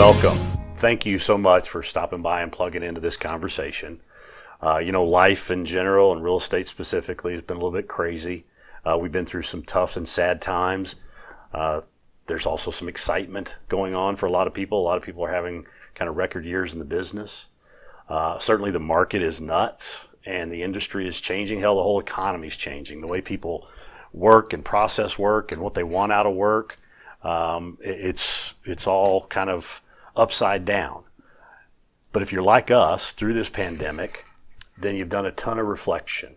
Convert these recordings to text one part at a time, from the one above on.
Welcome. Thank you so much for stopping by and plugging into this conversation. Life in general and real estate specifically has been a little bit crazy. We've been through some tough and sad times. There's also some excitement going on for a lot of people. A lot of people are having kind of record years in the business. Certainly the market is nuts and the industry is changing. Hell, the whole economy is changing. The way people work and process work and what they want out of work. It's all kind of upside down. But if you're like us through this pandemic, then you've done a ton of reflection.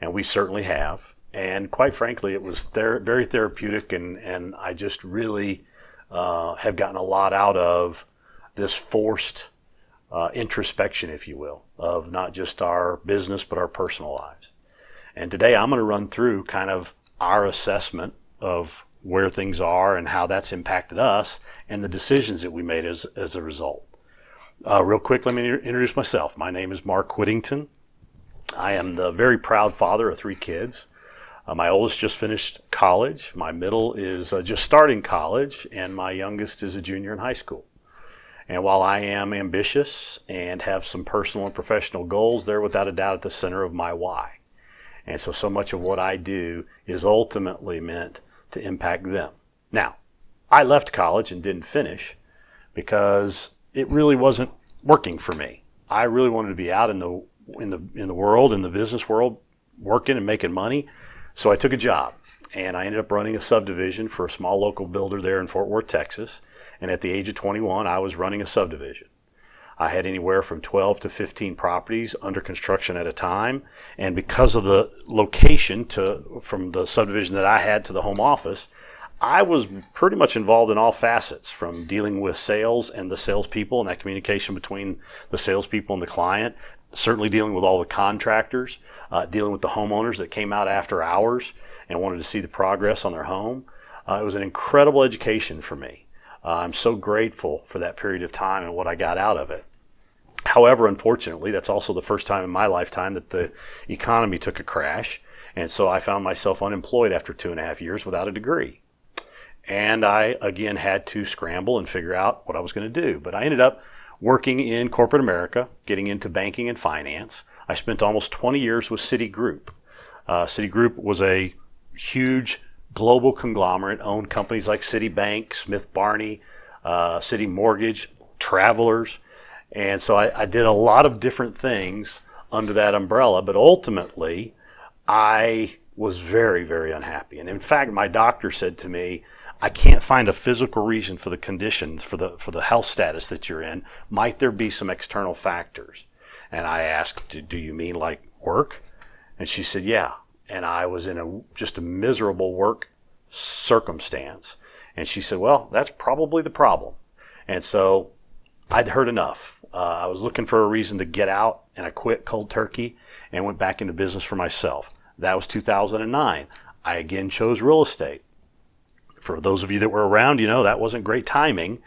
And we certainly have. And quite frankly, it was very therapeutic, and I just really have gotten a lot out of this forced introspection, if you will, of not just our business, but our personal lives. And today I'm going to run through kind of our assessment of where things are and how that's impacted us and the decisions that we made as a result. Real quick, let me introduce myself. My name is Mark Whittington. I am the very proud father of 3 kids. My oldest just finished college. My middle is just starting college, and my youngest is a junior in high school. And while I am ambitious and have some personal and professional goals, they're without a doubt at the center of my why. And so much of what I do is ultimately meant to impact them. Now, I left college and didn't finish because it really wasn't working for me. I really wanted to be out in the world, in the business world, working and making money. So I took a job, and I ended up running a subdivision for a small local builder there in Fort Worth, Texas. And at the age of 21, I was running a subdivision. I had anywhere from 12 to 15 properties under construction at a time. And because of the location from the subdivision that I had to the home office, I was pretty much involved in all facets, from dealing with sales and the salespeople and that communication between the salespeople and the client, certainly dealing with all the contractors, dealing with the homeowners that came out after hours and wanted to see the progress on their home. It was an incredible education for me. I'm so grateful for that period of time and what I got out of it. However, unfortunately, that's also the first time in my lifetime that the economy took a crash. And so I found myself unemployed after 2.5 years without a degree. And I, again, had to scramble and figure out what I was going to do. But I ended up working in corporate America, getting into banking and finance. I spent almost 20 years with Citigroup. Citigroup was a huge global conglomerate, owned companies like Citibank, Smith Barney, Citi Mortgage, Travelers. And so I did a lot of different things under that umbrella, but ultimately I was very, very unhappy. And in fact, my doctor said to me, I can't find a physical reason for the conditions, for the health status that you're in. Might there be some external factors? And I asked, do you mean like work? And she said, yeah. And I was in just a miserable work circumstance. And she said, well, that's probably the problem. And so I'd heard enough. I was looking for a reason to get out, and I quit cold turkey and went back into business for myself. That was 2009. I again chose real estate. For those of you that were around, you know that wasn't great timing.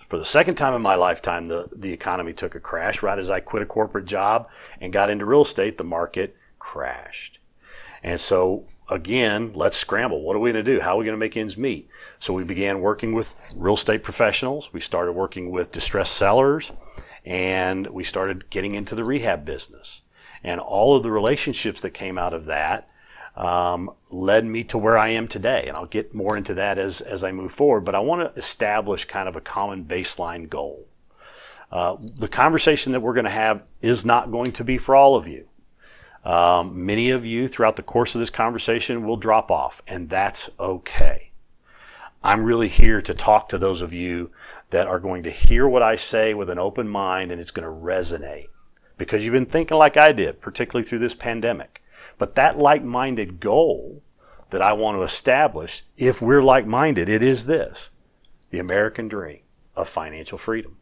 For the second time in my lifetime, the economy took a crash. Right as I quit a corporate job and got into real estate, the market crashed. And so, again, let's scramble. What are we going to do? How are we going to make ends meet? So we began working with real estate professionals. We started working with distressed sellers, and we started getting into the rehab business. And all of the relationships that came out of that led me to where I am today. And I'll get more into that as I move forward. But I want to establish kind of a common baseline goal. The conversation that we're going to have is not going to be for all of you. Many of you throughout the course of this conversation will drop off, and that's okay. I'm really here to talk to those of you that are going to hear what I say with an open mind, and it's going to resonate because you've been thinking like I did, particularly through this pandemic. But that like-minded goal that I want to establish, if we're like-minded, it is this: the American dream of financial freedom.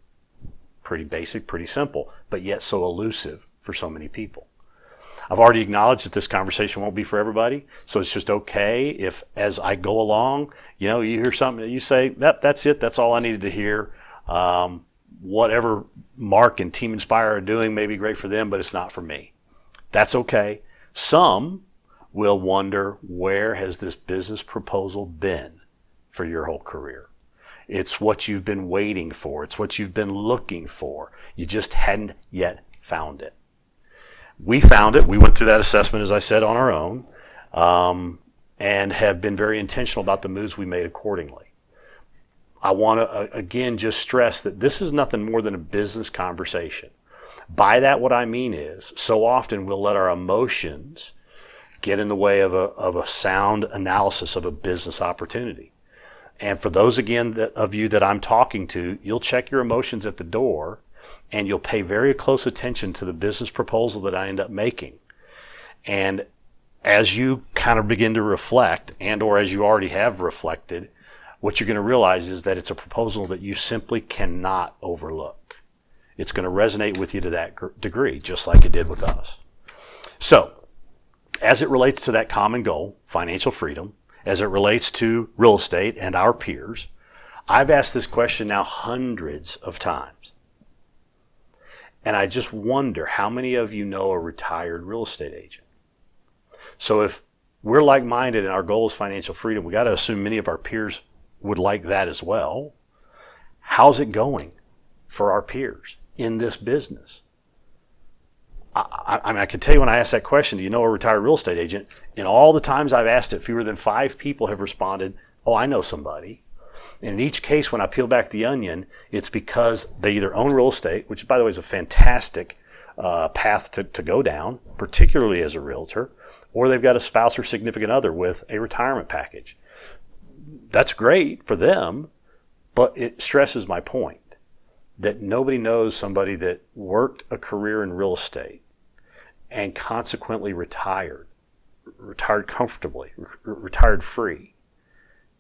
Pretty basic, pretty simple, but yet so elusive for so many people. I've already acknowledged that this conversation won't be for everybody, so it's just okay if, as I go along, you hear something that you say, that's it, that's all I needed to hear. Whatever Mark and Team Inspire are doing may be great for them, but it's not for me. That's okay. Some will wonder, where has this business proposal been for your whole career? It's what you've been waiting for. It's what you've been looking for. You just hadn't yet found it. We found it. We went through that assessment, as I said, on our own, and have been very intentional about the moves we made accordingly. I want to, again, just stress that this is nothing more than a business conversation. By that, what I mean is, so often we'll let our emotions get in the way of a sound analysis of a business opportunity. And for those, again, of you that I'm talking to, you'll check your emotions at the door, and you'll pay very close attention to the business proposal that I end up making. And as you kind of begin to reflect, and or as you already have reflected, what you're going to realize is that it's a proposal that you simply cannot overlook. It's going to resonate with you to that degree, just like it did with us. So, as it relates to that common goal, financial freedom, as it relates to real estate and our peers, I've asked this question now hundreds of times. And I just wonder how many of you know a retired real estate agent. So if we're like-minded and our goal is financial freedom, we got to assume many of our peers would like that as well. How's it going for our peers in this business? I mean, I can tell you when I asked that question, do you know a retired real estate agent? In all the times I've asked it, fewer than 5 people have responded, oh, I know somebody. And in each case, when I peel back the onion, it's because they either own real estate, which, by the way, is a fantastic path to go down, particularly as a realtor, or they've got a spouse or significant other with a retirement package. That's great for them, but it stresses my point that nobody knows somebody that worked a career in real estate and consequently retired comfortably, retired free.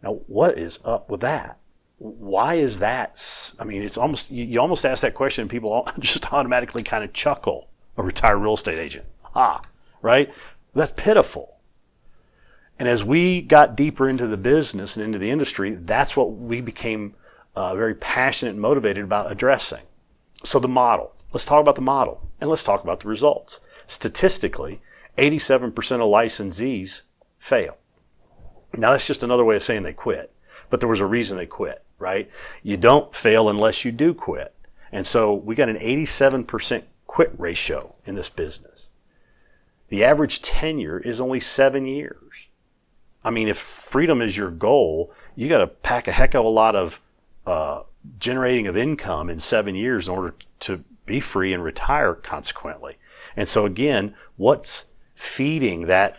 Now, what is up with that? Why is that? I mean, it's almost, you almost ask that question and people just automatically kind of chuckle, a retired real estate agent. Right? That's pitiful. And as we got deeper into the business and into the industry, that's what we became very passionate and motivated about addressing. So the model. Let's talk about the model, and let's talk about the results. Statistically, 87% of licensees fail. Now, that's just another way of saying they quit, but there was a reason they quit, right? You don't fail unless you do quit. And so we got an 87% quit ratio in this business. The average tenure is only 7 years. I mean, if freedom is your goal, you got to pack a heck of a lot of generating of income in 7 years in order to be free and retire consequently. And so again, what's feeding that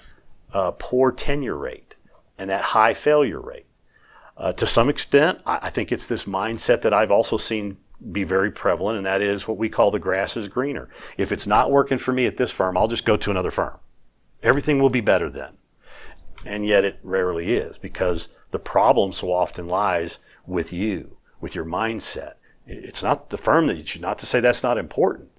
poor tenure rate and that high failure rate? To some extent, I think it's this mindset that I've also seen be very prevalent, and that is what we call the grass is greener. If it's not working for me at this firm, I'll just go to another firm. Everything will be better then. And yet it rarely is, because the problem so often lies with you, with your mindset. It's not the firm that you should, not to say that's not important,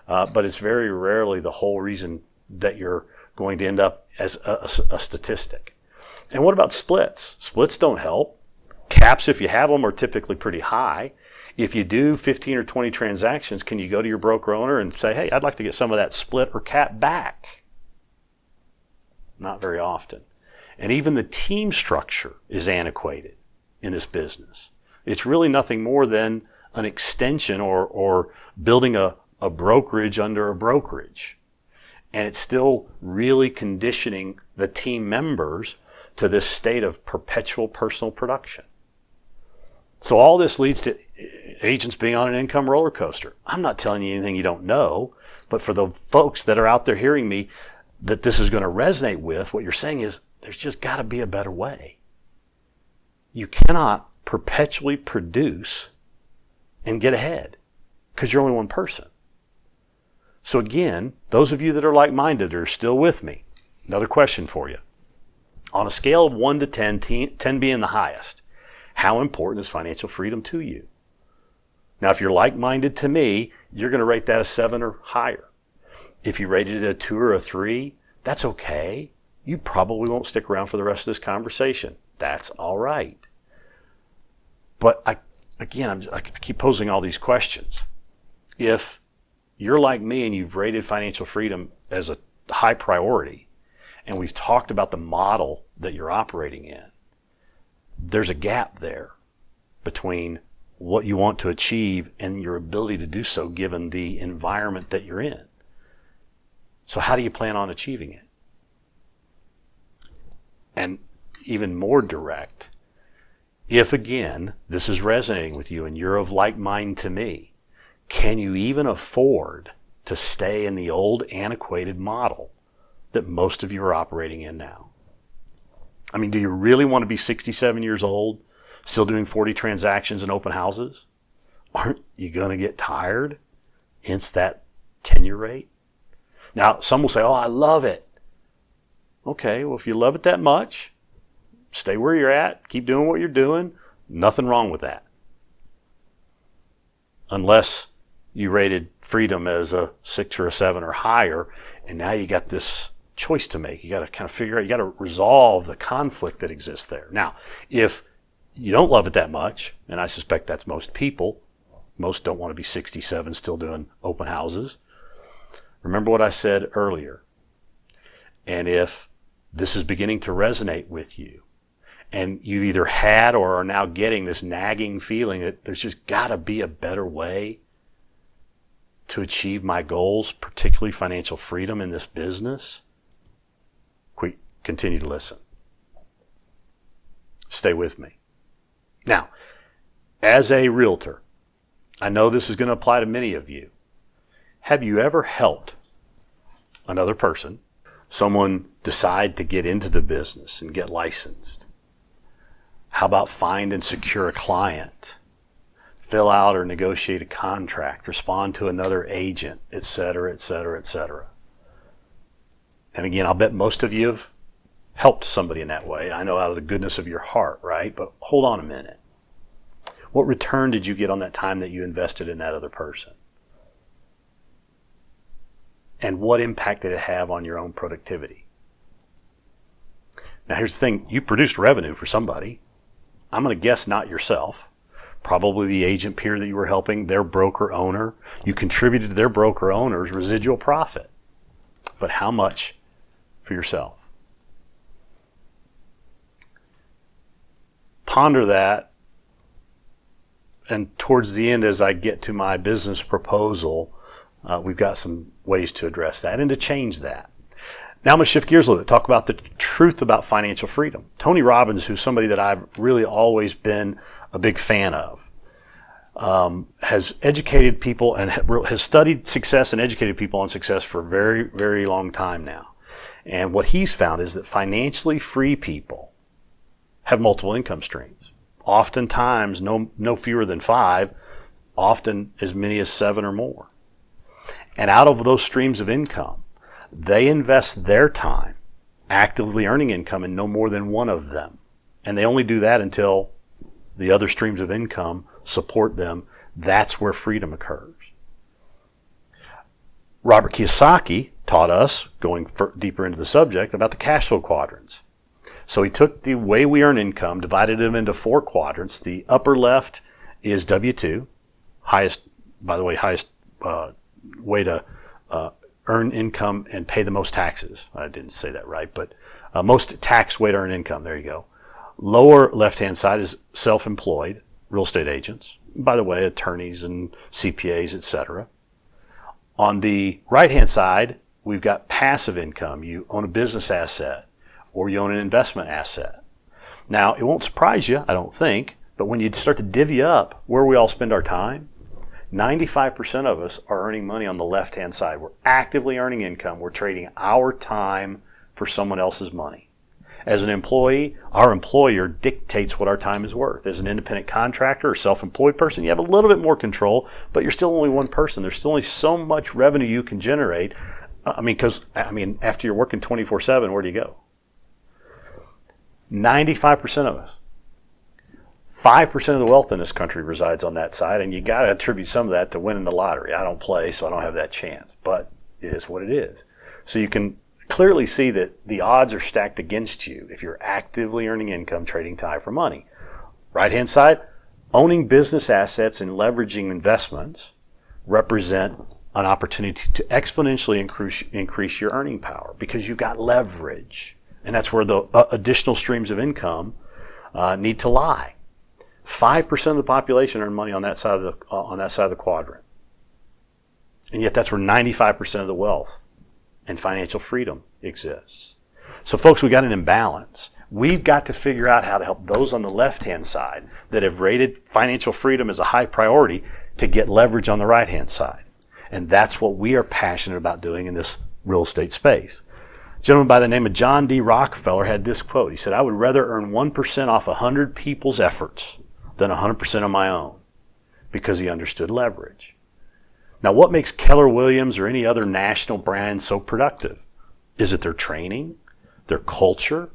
but it's very rarely the whole reason that you're going to end up as a statistic. And what about splits? Splits don't help. Caps, if you have them, are typically pretty high. If you do 15 or 20 transactions, can you go to your broker owner and say, hey, I'd like to get some of that split or cap back? Not very often. And even the team structure is antiquated in this business. It's really nothing more than an extension or building a brokerage under a brokerage. And it's still really conditioning the team members to this state of perpetual personal production. So all this leads to agents being on an income roller coaster. I'm not telling you anything you don't know, but for the folks that are out there hearing me that this is going to resonate with, what you're saying is there's just got to be a better way. You cannot perpetually produce and get ahead because you're only one person. So again, those of you that are like-minded are still with me. Another question for you. On a scale of 1 to 10, 10 being the highest, how important is financial freedom to you? Now, if you're like-minded to me, you're going to rate that a 7 or higher. If you rated it a 2 or a 3, that's okay. You probably won't stick around for the rest of this conversation. That's all right. But I keep posing all these questions. If you're like me and you've rated financial freedom as a high priority, and we've talked about the model that you're operating in, there's a gap there. between what you want to achieve and your ability to do so given the environment that you're in. So how do you plan on achieving it? And even more direct, if again, this is resonating with you and you're of like mind to me, can you even afford to stay in the old antiquated model that most of you are operating in now? I mean, do you really want to be 67 years old, still doing 40 transactions and open houses? Aren't you going to get tired? Hence that tenure rate. Now, some will say, oh, I love it. Okay, well, if you love it that much, stay where you're at, keep doing what you're doing. Nothing wrong with that. Unless you rated freedom as a 6 or a 7 or higher, and now you got this choice to make. You got to kind of figure out, you got to resolve the conflict that exists there. Now, if you don't love it that much, and I suspect that's most people, most don't want to be 67 still doing open houses. Remember what I said earlier. And if this is beginning to resonate with you, and you either had or are now getting this nagging feeling that there's just got to be a better way to achieve my goals, particularly financial freedom in this business, continue to listen. Stay with me. Now, as a realtor, I know this is going to apply to many of you. Have you ever helped another person, someone decide to get into the business and get licensed? How about find and secure a client, fill out or negotiate a contract, respond to another agent, etc., etc., etc.? And again, I'll bet most of you have helped somebody in that way. I know out of the goodness of your heart, right? But hold on a minute. What return did you get on that time that you invested in that other person? And what impact did it have on your own productivity? Now here's the thing, you produced revenue for somebody. I'm going to guess not yourself. Probably the agent peer that you were helping, their broker owner. You contributed to their broker owner's residual profit. But how much for yourself? Ponder that, and towards the end, as I get to my business proposal, we've got some ways to address that and to change that. Now I'm going to shift gears a little bit, talk about the truth about financial freedom. Tony Robbins, who's somebody that I've really always been a big fan of, has educated people and has studied success and educated people on success for a very, very long time now. And what he's found is that financially free people have multiple income streams. Oftentimes, no fewer than 5, often as many as 7 or more. And out of those streams of income, they invest their time actively earning income in no more than one of them. And they only do that until the other streams of income support them. That's where freedom occurs. Robert Kiyosaki taught us, going deeper into the subject, about the cash flow quadrants. So he took the way we earn income, divided them into 4 quadrants. The upper left is W-2, highest way to earn income and pay the most taxes. I didn't say that right, but most tax way to earn income. There you go. Lower left-hand side is self-employed, real estate agents. By the way, attorneys and CPAs, etc. On the right-hand side, we've got passive income. You own a business asset or you own an investment asset. Now, it won't surprise you, I don't think, but when you start to divvy up where we all spend our time, 95% of us are earning money on the left-hand side. We're actively earning income. We're trading our time for someone else's money. As an employee, our employer dictates what our time is worth. As an independent contractor or self-employed person, you have a little bit more control, but you're still only one person. There's still only so much revenue you can generate. After you're working 24/7, where do you go? 95% of us. 5% of the wealth in this country resides on that side, and you got to attribute some of that to winning the lottery. I don't play, so I don't have that chance, but it is what it is. So you can clearly see that the odds are stacked against you if you're actively earning income trading time for money. Right-hand side, owning business assets and leveraging investments represent an opportunity to exponentially increase your earning power because you've got leverage. And that's where the additional streams of income need to lie. 5% of the population earn money on that side of the quadrant. And yet that's where 95% of the wealth and financial freedom exists. So folks, we got an imbalance. We've got to figure out how to help those on the left-hand side that have rated financial freedom as a high priority to get leverage on the right-hand side. And that's what we are passionate about doing in this real estate space. A gentleman by the name of John D. Rockefeller had this quote. He said, "I would rather earn 1% off 100 people's efforts than 100% of my own," because he understood leverage. Now, what makes Keller Williams or any other national brand so productive? Is it their training, their culture,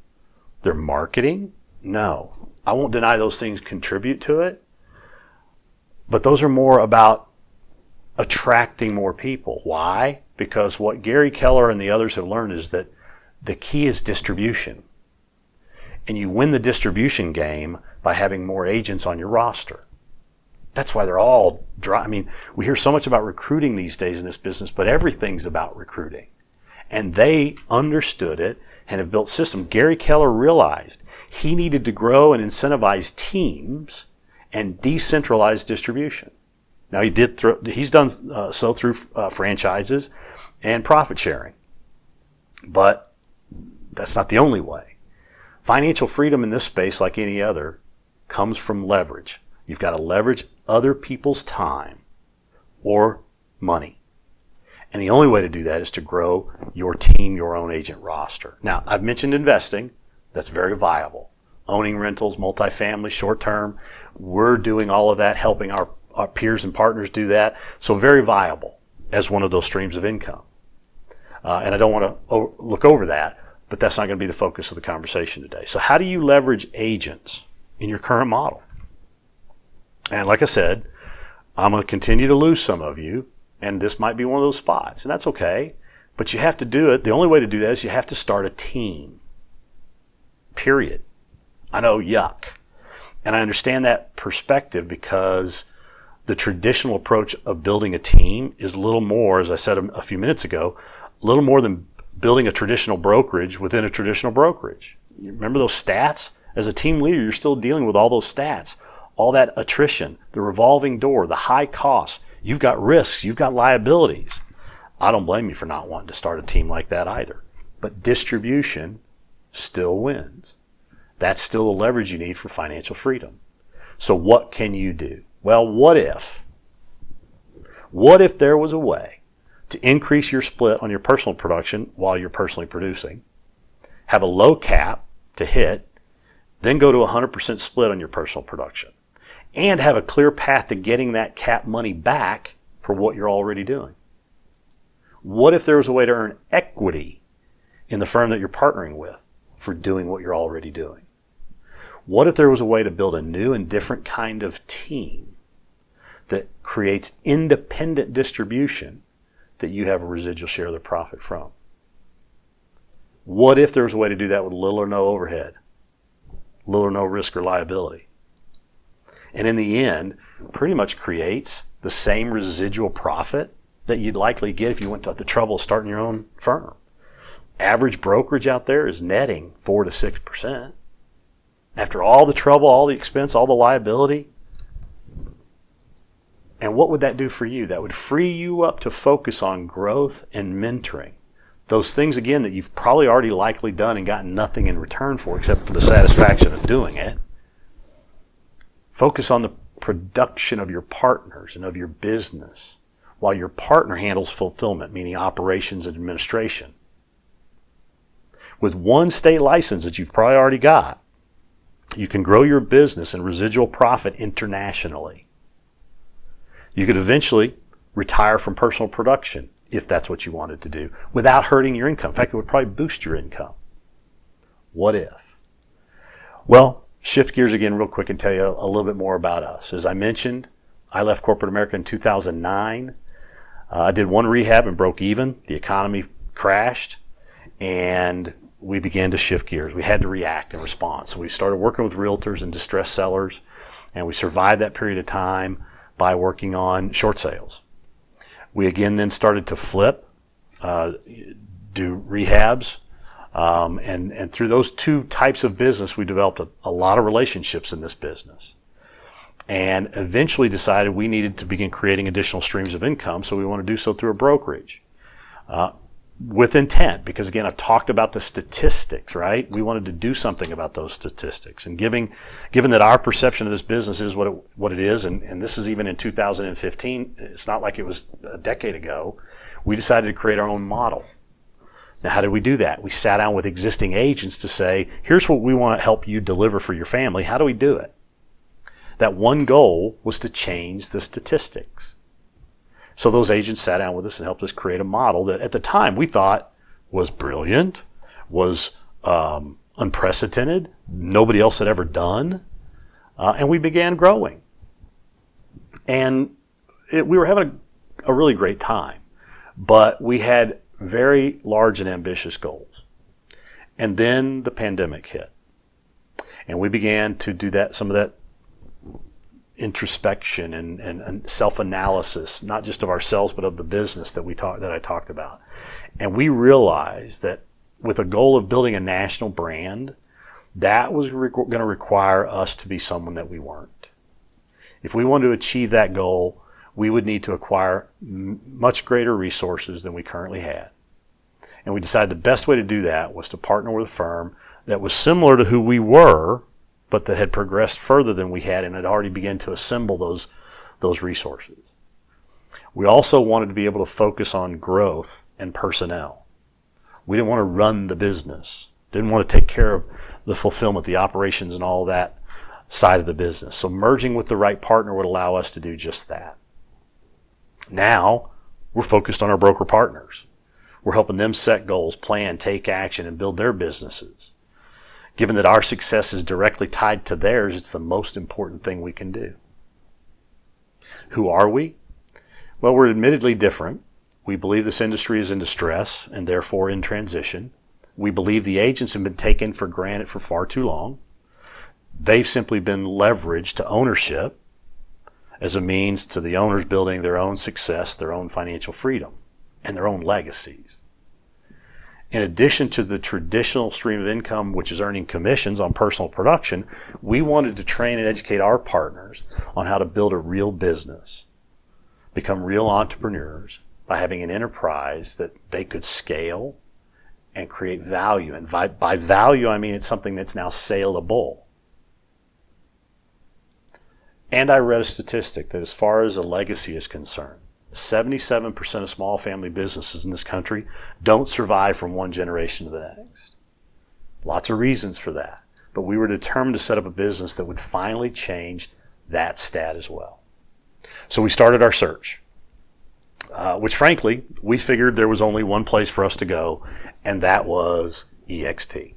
their marketing? No. I won't deny those things contribute to it, but those are more about attracting more people. Why? Because what Gary Keller and the others have learned is that the key is distribution. And you win the distribution game by having more agents on your roster. That's why they're all dry. I mean, we hear so much about recruiting these days in this business, but everything's about recruiting. And they understood it and have built systems. Gary Keller realized he needed to grow and incentivize teams and decentralize distribution. Now he's done so through franchises and profit sharing, but that's not the only way. Financial freedom in this space, like any other, comes from leverage. You've got to leverage other people's time or money. And the only way to do that is to grow your team, your own agent roster. Now, I've mentioned investing. That's very viable. Owning rentals, multifamily, short-term. We're doing all of that, helping our peers and partners do that. So very viable as one of those streams of income. And I don't want to look over that, but that's not going to be the focus of the conversation today. So how do you leverage agents in your current model? And like I said, I'm going to continue to lose some of you, and this might be one of those spots, and that's okay. But you have to do it. The only way to do that is you have to start a team. Period. I know, yuck. And I understand that perspective because the traditional approach of building a team is a little more, as I said a few minutes ago, a little more than building a traditional brokerage within a traditional brokerage. You remember those stats? As a team leader, you're still dealing with all those stats, all that attrition, the revolving door, the high costs. You've got risks, you've got liabilities. I don't blame you for not wanting to start a team like that either. But distribution still wins. That's still the leverage you need for financial freedom. So what can you do? Well, what if? What if there was a way to increase your split on your personal production while you're personally producing, have a low cap to hit, then go to 100% split on your personal production, and have a clear path to getting that cap money back for what you're already doing? What if there was a way to earn equity in the firm that you're partnering with for doing what you're already doing? What if there was a way to build a new and different kind of team that creates independent distribution that you have a residual share of the profit from? What if there was a way to do that with little or no overhead, little or no risk or liability? And in the end, pretty much creates the same residual profit that you'd likely get if you went to the trouble of starting your own firm. Average brokerage out there is netting 4 to 6%. After all the trouble, all the expense, all the liability. And what would that do for you? That would free you up to focus on growth and mentoring. Those things, again, that you've probably already likely done and gotten nothing in return for except for the satisfaction of doing it. Focus on the production of your partners and of your business while your partner handles fulfillment, meaning operations and administration. With one state license that you've probably already got, you can grow your business and residual profit internationally. You could eventually retire from personal production if that's what you wanted to do without hurting your income. In fact, it would probably boost your income. What if? Well, shift gears again real quick and tell you a little bit more about us. As I mentioned, I left corporate America in 2009. I did one rehab and broke even. The economy crashed, and we began to shift gears. We had to react and respond. So we started working with realtors and distressed sellers, and we survived that period of time by working on short sales. We again then started to flip, do rehabs, and through those two types of business, we developed a lot of relationships in this business. and eventually decided we needed to begin creating additional streams of income, so we want to do so through a brokerage. With intent, because again, I've talked about the statistics, right? We wanted to do something about those statistics. And given that our perception of this business is what it is, and this is even in 2015, it's not like it was a decade ago, we decided to create our own model. Now, how did we do that? We sat down with existing agents to say, here's what we want to help you deliver for your family. How do we do it? That one goal was to change the statistics. So those agents sat down with us and helped us create a model that at the time we thought was brilliant, was unprecedented, nobody else had ever done, and we began growing. And we were having a really great time, but we had very large and ambitious goals. And then the pandemic hit, and we began to do some of that introspection and self-analysis, not just of ourselves, but of the business that I talked about. And we realized that with a goal of building a national brand, that was going to require us to be someone that we weren't. If we wanted to achieve that goal, we would need to acquire much greater resources than we currently had. And we decided the best way to do that was to partner with a firm that was similar to who we were, but that had progressed further than we had and had already begun to assemble those resources. We also wanted to be able to focus on growth and personnel. We didn't want to run the business, didn't want to take care of the fulfillment, the operations, and all of that side of the business. So merging with the right partner would allow us to do just that. Now, we're focused on our broker partners. We're helping them set goals, plan, take action, and build their businesses. Given that our success is directly tied to theirs, it's the most important thing we can do. Who are we? Well, we're admittedly different. We believe this industry is in distress and therefore in transition. We believe the agents have been taken for granted for far too long. They've simply been leveraged to ownership as a means to the owners building their own success, their own financial freedom, and their own legacies. In addition to the traditional stream of income, which is earning commissions on personal production, we wanted to train and educate our partners on how to build a real business, become real entrepreneurs by having an enterprise that they could scale and create value. And by value, I mean it's something that's now saleable. And I read a statistic that as far as a legacy is concerned, 77% of small family businesses in this country don't survive from one generation to the next. Lots of reasons for that. But we were determined to set up a business that would finally change that stat as well. So we started our search, which frankly, we figured there was only one place for us to go, and that was EXP.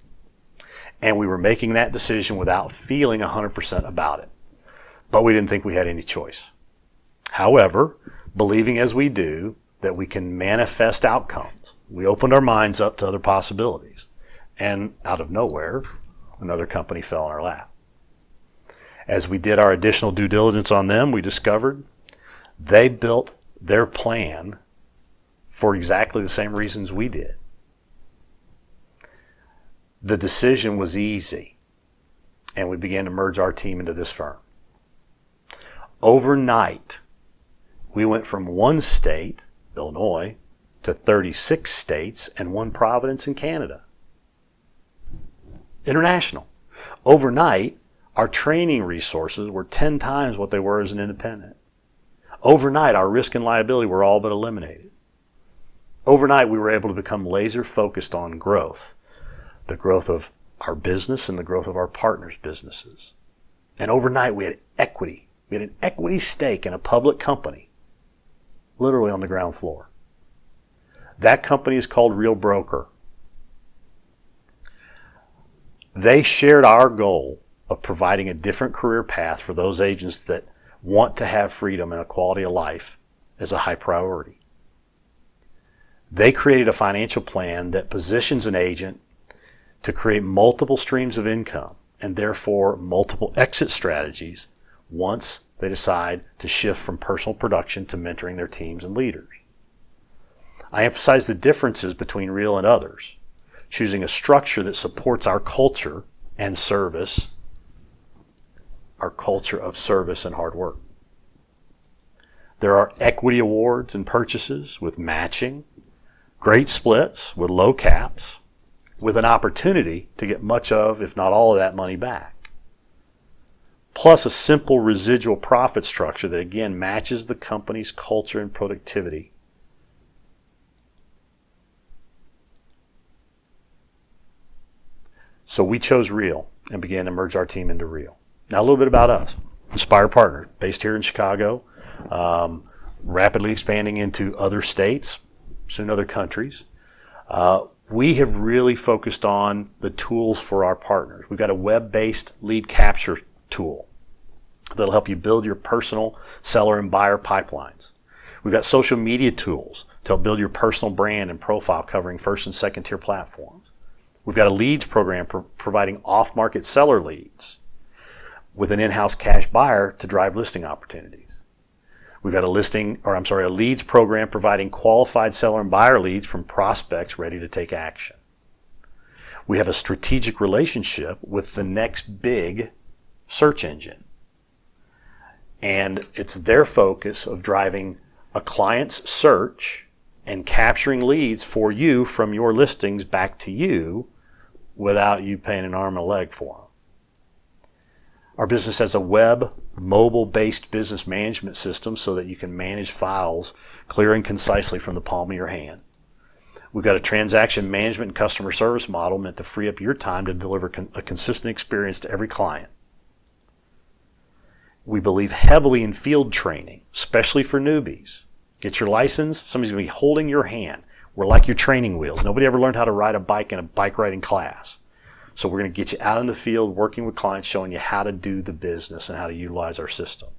And we were making that decision without feeling 100% about it. But we didn't think we had any choice. However, believing as we do that we can manifest outcomes, we opened our minds up to other possibilities. And out of nowhere, another company fell in our lap. As we did our additional due diligence on them, we discovered they built their plan for exactly the same reasons we did. The decision was easy, and we began to merge our team into this firm. Overnight, we went from one state, Illinois, to 36 states and one province in Canada. International. Overnight, our training resources were 10 times what they were as an independent. Overnight, our risk and liability were all but eliminated. Overnight, we were able to become laser focused on growth, the growth of our business and the growth of our partners' businesses. And overnight, we had equity. We had an equity stake in a public company, literally on the ground floor. That company is called Real Broker. They shared our goal of providing a different career path for those agents that want to have freedom and a quality of life as a high priority. They created a financial plan that positions an agent to create multiple streams of income and therefore multiple exit strategies once they decide to shift from personal production to mentoring their teams and leaders. I emphasize the differences between Real and others, choosing a structure that supports our culture and service, our culture of service and hard work. There are equity awards and purchases with matching, great splits with low caps, with an opportunity to get much of, if not all of that money back. Plus a simple residual profit structure that again matches the company's culture and productivity. So we chose Real and began to merge our team into Real. Now a little bit about us. Inspire Partners, based here in Chicago, rapidly expanding into other states, soon other countries. We have really focused on the tools for our partners. We've got a web-based lead capture tool that'll help you build your personal seller and buyer pipelines. We've got social media tools to help build your personal brand and profile covering first and second tier platforms. We've got a leads program providing off-market seller leads with an in-house cash buyer to drive listing opportunities. We've got a leads program providing qualified seller and buyer leads from prospects ready to take action. We have a strategic relationship with the next big search engine. And it's their focus of driving a client's search and capturing leads for you from your listings back to you without you paying an arm and a leg for them. Our business has a web, mobile-based business management system so that you can manage files clear and concisely from the palm of your hand. We've got a transaction management and customer service model meant to free up your time to deliver a consistent experience to every client. We believe heavily in field training, especially for newbies. Get your license, somebody's going to be holding your hand. We're like your training wheels. Nobody ever learned how to ride a bike in a bike riding class. So we're going to get you out in the field working with clients, showing you how to do the business and how to utilize our systems.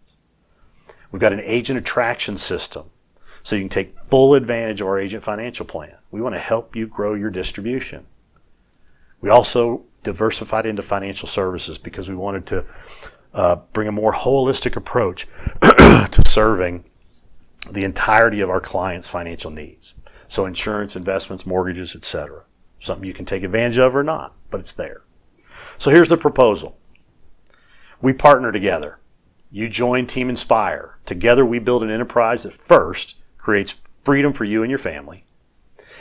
We've got an agent attraction system so you can take full advantage of our agent financial plan. We want to help you grow your distribution. We also diversified into financial services because we wanted to bring a more holistic approach to serving the entirety of our clients' financial needs. So insurance, investments, mortgages, etc. Something you can take advantage of or not, but it's there. So here's the proposal. We partner together. You join Team Inspire. Together we build an enterprise that first creates freedom for you and your family.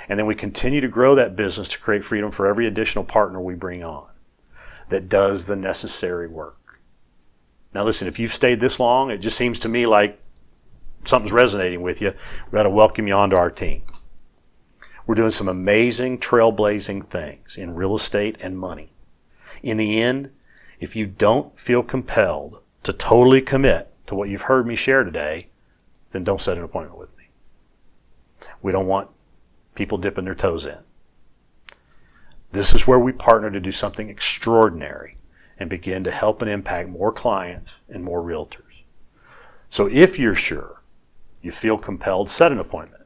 And then we continue to grow that business to create freedom for every additional partner we bring on that does the necessary work. Now listen, if you've stayed this long, it just seems to me like something's resonating with you. We've got to welcome you onto our team. We're doing some amazing, trailblazing things in real estate and money. In the end, if you don't feel compelled to totally commit to what you've heard me share today, then don't set an appointment with me. We don't want people dipping their toes in. This is where we partner to do something extraordinary and begin to help and impact more clients and more realtors. So if you're sure you feel compelled, set an appointment.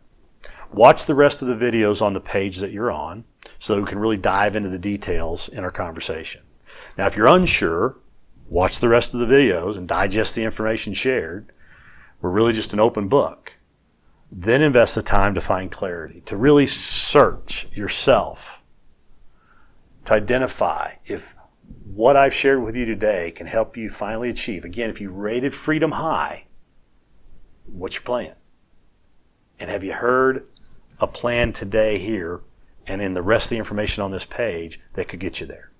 Watch the rest of the videos on the page that you're on so that we can really dive into the details in our conversation. Now, if you're unsure, watch the rest of the videos and digest the information shared. We're really just an open book. Then invest the time to find clarity, to really search yourself, to identify if what I've shared with you today can help you finally achieve. Again, if you rated freedom high, what's your plan? And have you heard a plan today here and in the rest of the information on this page that could get you there?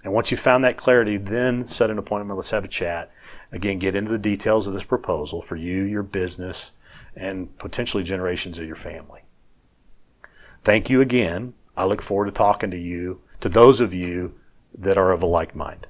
And once you found that clarity, then set an appointment. Let's have a chat. Again, get into the details of this proposal for you, your business, and potentially generations of your family. Thank you again. I look forward to talking to you, to those of you that are of a like mind.